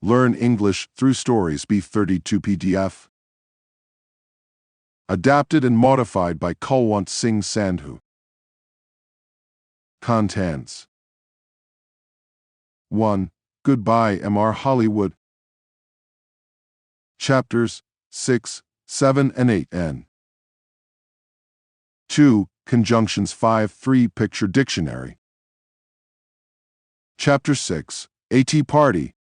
Learn English through stories. B32 PDF. Adapted and modified by Kulwant Singh Sandhu. Contents. 1. Goodbye, Mr. Hollywood. Chapters 6, 7, and 8n. 2. Conjunctions 5, 3. Picture Dictionary. Chapter 6, A Tea Party.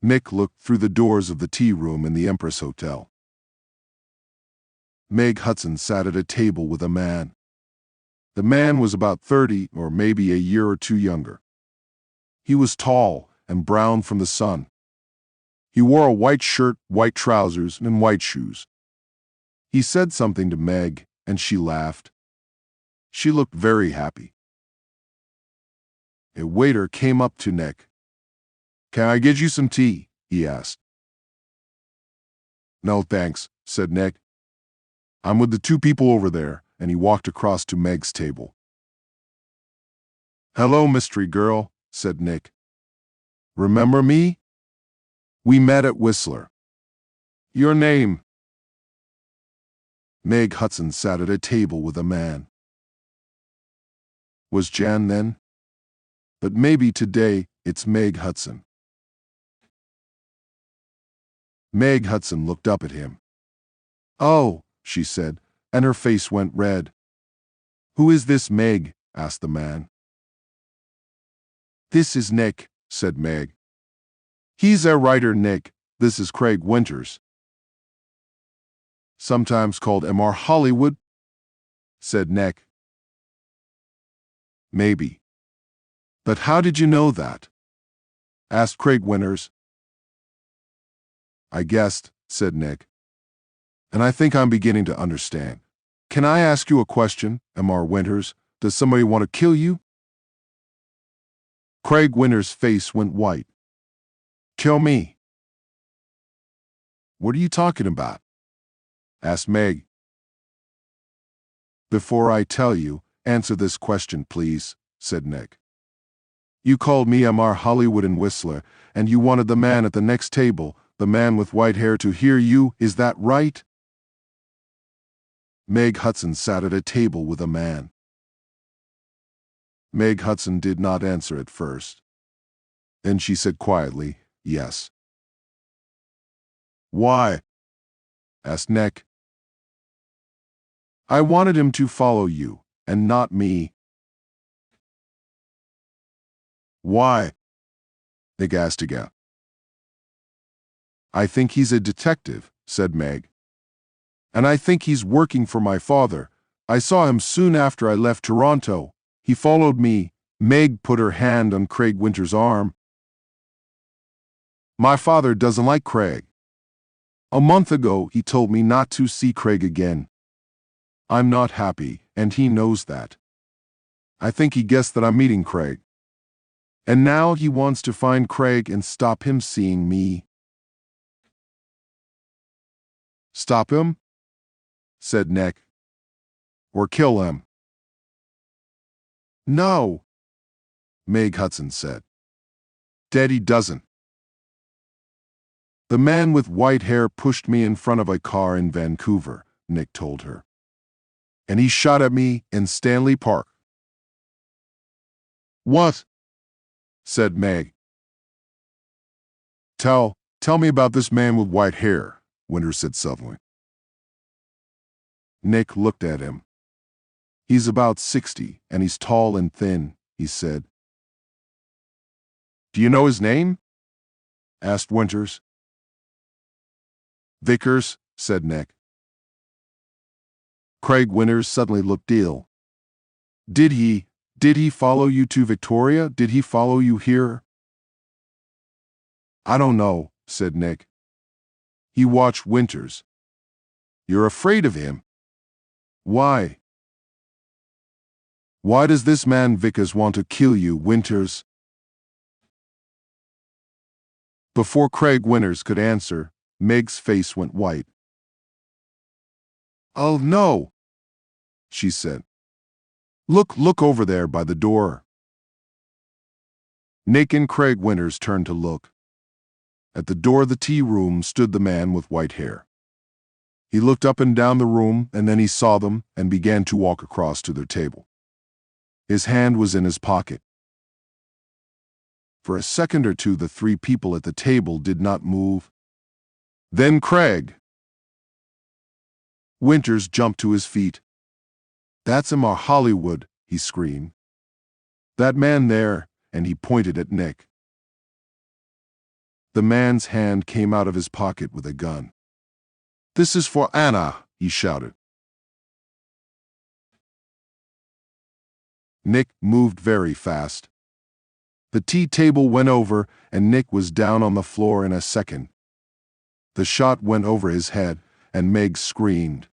Nick looked through the doors of the tea room in the Empress Hotel. Meg Hudson sat at a table with a man. The man was about 30, or maybe a year or two younger. He was tall and brown from the sun. He wore a white shirt, white trousers, and white shoes. He said something to Meg, and she laughed. She looked very happy. A waiter came up to Nick. "Can I get you some tea?" he asked. "No, thanks," said Nick. "I'm with the two people over there," and he walked across to Meg's table. "Hello, mystery girl," said Nick. "Remember me? We met at Whistler. Your name?" Meg Hudson sat at a table with a man. Was Jan then? But maybe today it's Meg Hudson. Meg Hudson looked up at him. "Oh," she said, and her face went red. "Who is this Meg?" asked the man. "This is Nick," said Meg. "He's our writer, Nick. This is Craig Winters." "Sometimes called Mr. Hollywood," said Nick. "Maybe. But how did you know that?" asked Craig Winters. "I guessed," said Nick. "And I think I'm beginning to understand. Can I ask you a question, Mr. Winters? Does somebody want to kill you?" Craig Winters' face went white. "Kill me?" "What are you talking about?" asked Meg. "Before I tell you, answer this question, please," said Nick. "You called me Mr. Hollywood in Whistler, and you wanted the man at the next table, the man with white hair, to hear you, is that right?" Meg Hudson sat at a table with a man. Meg Hudson did not answer at first. Then she said quietly, "Yes." "Why?" asked Nick. "I wanted him to follow you, and not me." "Why?" Nick asked again. "I think he's a detective," said Meg. "And I think he's working for my father. I saw him soon after I left Toronto. He followed me." Meg put her hand on Craig Winters' arm. "My father doesn't like Craig. A month ago, he told me not to see Craig again. I'm not happy, and he knows that. I think he guessed that I'm meeting Craig. And now he wants to find Craig and stop him seeing me." "Stop him?" said Nick. "Or kill him?" "No," Meg Hudson said. "Daddy doesn't." "The man with white hair pushed me in front of a car in Vancouver," Nick told her. "And he shot at me in Stanley Park." "What?" said Meg. Tell me about this man with white hair," Winters said suddenly. Nick looked at him. "He's about 60, and he's tall and thin," he said. "Do you know his name?" asked Winters. "Vickers," said Nick. Craig Winters suddenly looked ill. Did he follow you to Victoria? Did he follow you here?" "I don't know," said Nick. He watched Winters. "You're afraid of him? Why? Why does this man Vickers want to kill you, Winters?" Before Craig Winters could answer, Meg's face went white. "Oh, no," she said. Look over there by the door." Nick and Craig Winters turned to look. At the door of the tea room stood the man with white hair. He looked up and down the room, and then he saw them and began to walk across to their table. His hand was in his pocket. For a second or two, the three people at the table did not move. Then Craig Winters jumped to his feet. "That's Mr. Hollywood," he screamed. "That man there," and he pointed at Nick. The man's hand came out of his pocket with a gun. "This is for Anna," he shouted. Nick moved very fast. The tea table went over, and Nick was down on the floor in a second. The shot went over his head, and Meg screamed.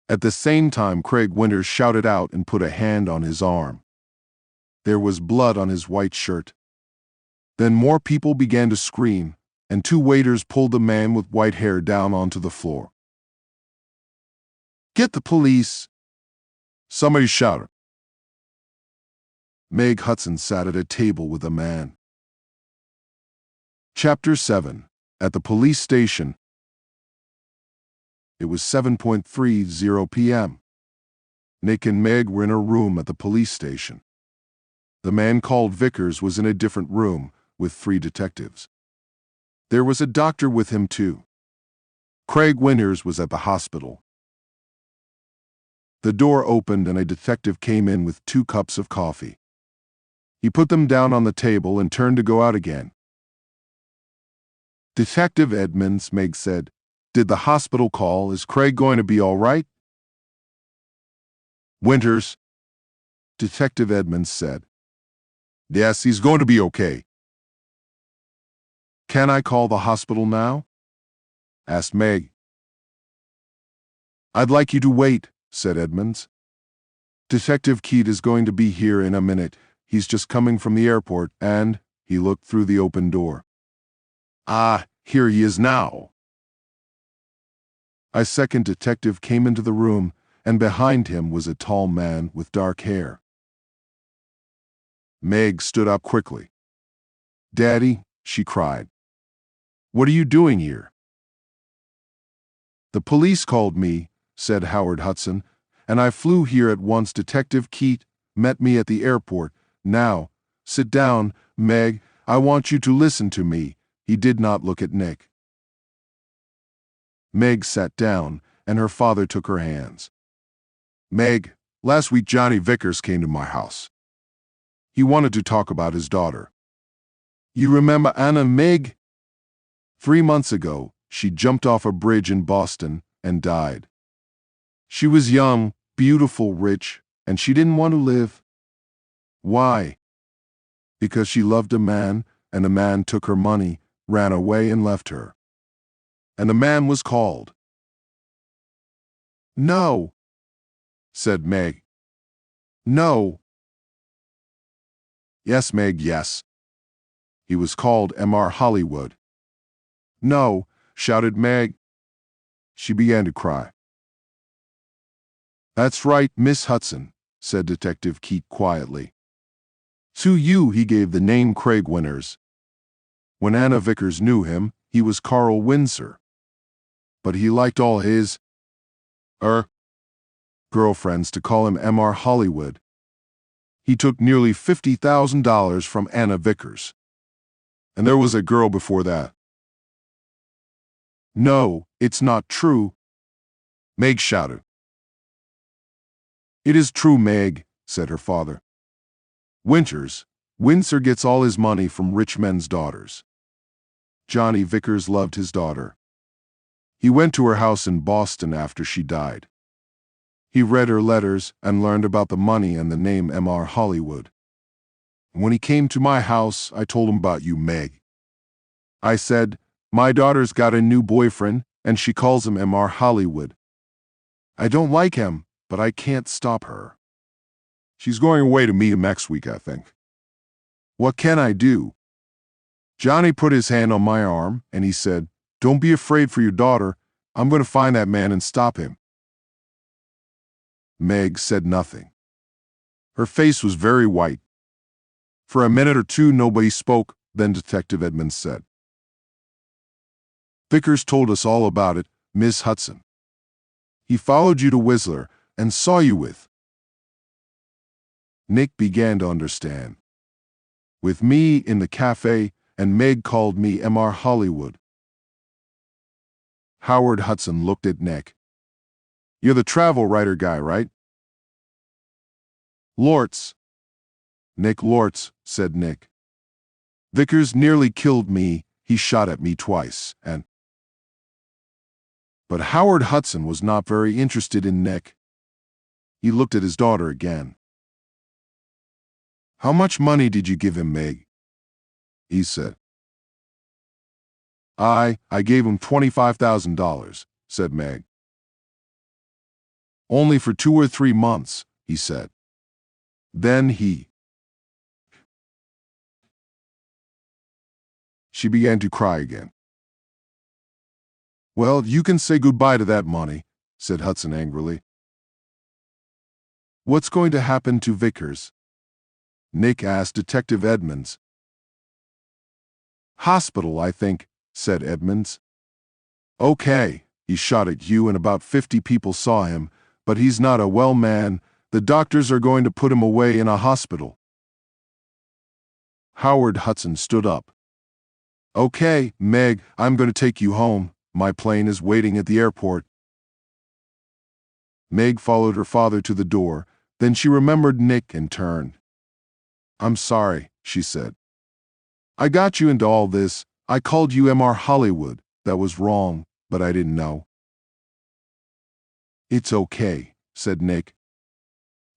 At the same time, Craig Winters shouted out and put a hand on his arm. There was blood on his white shirt. Then more people began to scream, and two waiters pulled the man with white hair down onto the floor. "Get the police!" somebody shouted. Meg Hudson sat at a table with a man. Chapter 7. At the police station. It was 7:30 p.m. Nick and Meg were in a room at the police station. The man called Vickers was in a different room with 3 detectives. There was a doctor with him too. Craig Winters was at the hospital. The door opened and a detective came in with 2 cups of coffee. He put them down on the table and turned to go out again. "Detective Edmonds," Meg said, "did the hospital call? Is Craig going to be all right?" "Winters," Detective Edmonds said. "Yes, he's going to be okay." "Can I call the hospital now?" asked Meg. "I'd like you to wait," said Edmonds. "Detective Keat is going to be here in a minute. He's just coming from the airport, and," he looked through the open door. "Ah, here he is now." A second detective came into the room, and behind him was a tall man with dark hair. Meg stood up quickly. "Daddy," she cried. "What are you doing here?" "The police called me," said Howard Hudson, "and I flew here at once. Detective Keat met me at the airport. Now, sit down, Meg. I want you to listen to me." He did not look at Nick. Meg sat down, and her father took her hands. "Meg, last week Johnny Vickers came to my house. He wanted to talk about his daughter. You remember Anna, Meg? 3 months ago, she jumped off a bridge in Boston and died. She was young, beautiful, rich, and she didn't want to live. Why? Because she loved a man, and the man took her money, ran away, and left her. And the man was called." "No," said Meg. "No." "Yes, Meg, yes. He was called Mr. Hollywood." "No," shouted Meg. She began to cry. "That's right, Miss Hudson," said Detective Keat quietly. "To you he gave the name Craig Winters. When Anna Vickers knew him, he was Carl Windsor. But he liked all his girlfriends to call him Mr. Hollywood. He took nearly $50,000 from Anna Vickers. And there was a girl before that." "No, it's not true," Meg shouted. "It is true, Meg," said her father. Windsor gets all his money from rich men's daughters. Johnny Vickers loved his daughter. He went to her house in Boston after she died. He read her letters and learned about the money and the name Mr. Hollywood. When he came to my house, I told him about you, Meg. I said, 'My daughter's got a new boyfriend, and she calls him Mr. Hollywood. I don't like him, but I can't stop her. She's going away to meet him next week, I think. What can I do?' Johnny put his hand on my arm, and he said, 'Don't be afraid for your daughter. I'm going to find that man and stop him.'" Meg said nothing. Her face was very white. For a minute or two nobody spoke, then Detective Edmonds said, "Vickers told us all about it, Miss Hudson. He followed you to Whistler and saw you with—" Nick began to understand. "With me in the cafe, and Meg called me Mr. Hollywood." Howard Hudson looked at Nick. "You're the travel writer guy, right?" "Lortz." "Nick Lortz," said Nick. "Vickers nearly killed me. He shot at me twice, and—" But Howard Hudson was not very interested in Nick. He looked at his daughter again. "How much money did you give him, Meg?" he said. I gave him $25,000, said Meg. "Only for 2 or 3 months, he said. Then She began to cry again. "Well, you can say goodbye to that money," said Hudson angrily. "What's going to happen to Vickers?" Nick asked Detective Edmonds. "Hospital, I think," said Edmonds. "Okay, he shot at you and about 50 people saw him, but he's not a well man. The doctors are going to put him away in a hospital." Howard Hudson stood up. "Okay, Meg, I'm going to take you home. My plane is waiting at the airport." Meg followed her father to the door, then she remembered Nick and turned. "I'm sorry," she said. "I got you into all this. I called you Mr. Hollywood. That was wrong, but I didn't know." "It's okay," said Nick.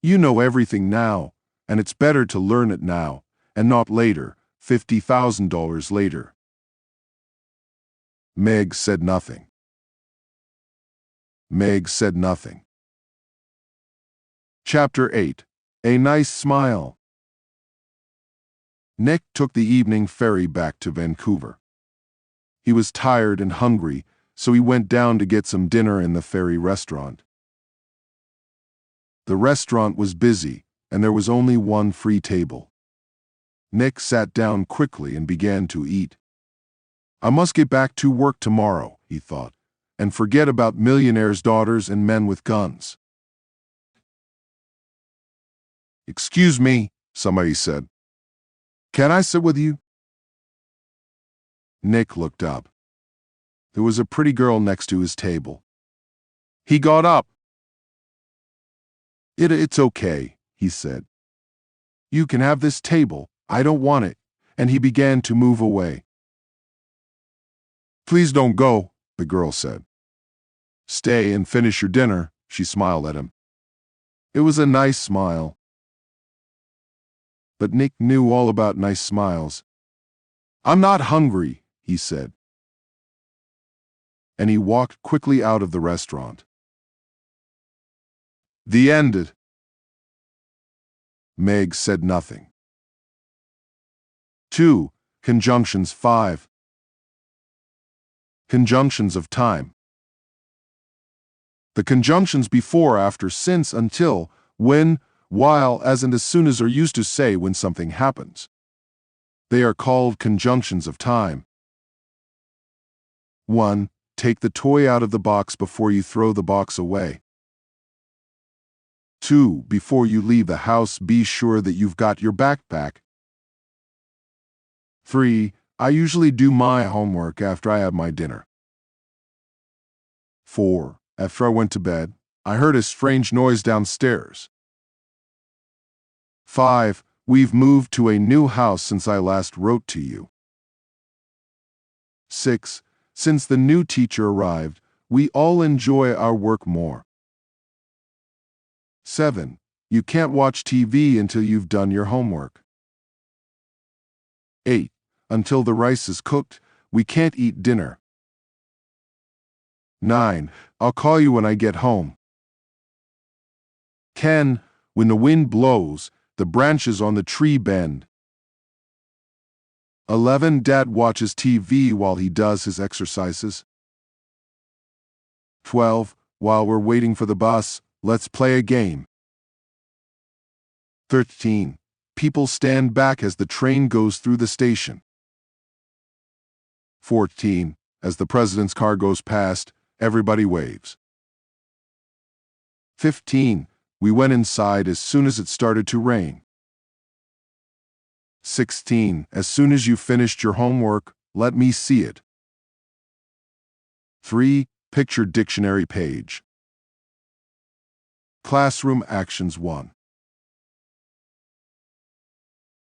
"You know everything now, and it's better to learn it now, and not later, $50,000 later." Meg said nothing. Meg said nothing. Chapter 8. A Nice Smile. Nick took the evening ferry back to Vancouver. He was tired and hungry, so he went down to get some dinner in the ferry restaurant. The restaurant was busy, and there was only one free table. Nick sat down quickly and began to eat. "I must get back to work tomorrow," he thought, "and forget about millionaires' daughters and men with guns." "Excuse me," somebody said. "Can I sit with you?" Nick looked up. There was a pretty girl next to his table. He got up. It's okay," he said. "You can have this table. I don't want it," and he began to move away. "Please don't go," the girl said. "Stay and finish your dinner," she smiled at him. It was a nice smile. But Nick knew all about nice smiles. "I'm not hungry," he said. And he walked quickly out of the restaurant. The end. Meg said nothing. 2. Conjunctions 5. Conjunctions of time. The conjunctions before, after, since, until, when, while, as, and as soon as are used to say when something happens. They are called conjunctions of time. 1. Take the toy out of the box before you throw the box away. 2. Before you leave the house, be sure that you've got your backpack. 3. I usually do my homework after I have my dinner. 4. After I went to bed, I heard a strange noise downstairs. 5. We've moved to a new house since I last wrote to you. 6. Since the new teacher arrived, we all enjoy our work more. 7. You can't watch TV until you've done your homework. 8. Until the rice is cooked, we can't eat dinner. 9. I'll call you when I get home. 10. When the wind blows, the branches on the tree bend. 11. Dad watches TV while he does his exercises. 12. While we're waiting for the bus, let's play a game. 13. People stand back as the train goes through the station. 14. As the president's car goes past, everybody waves. 15. We went inside as soon as it started to rain. 16. As soon as you finished your homework, let me see it. 3. Picture dictionary page. Classroom Actions 1.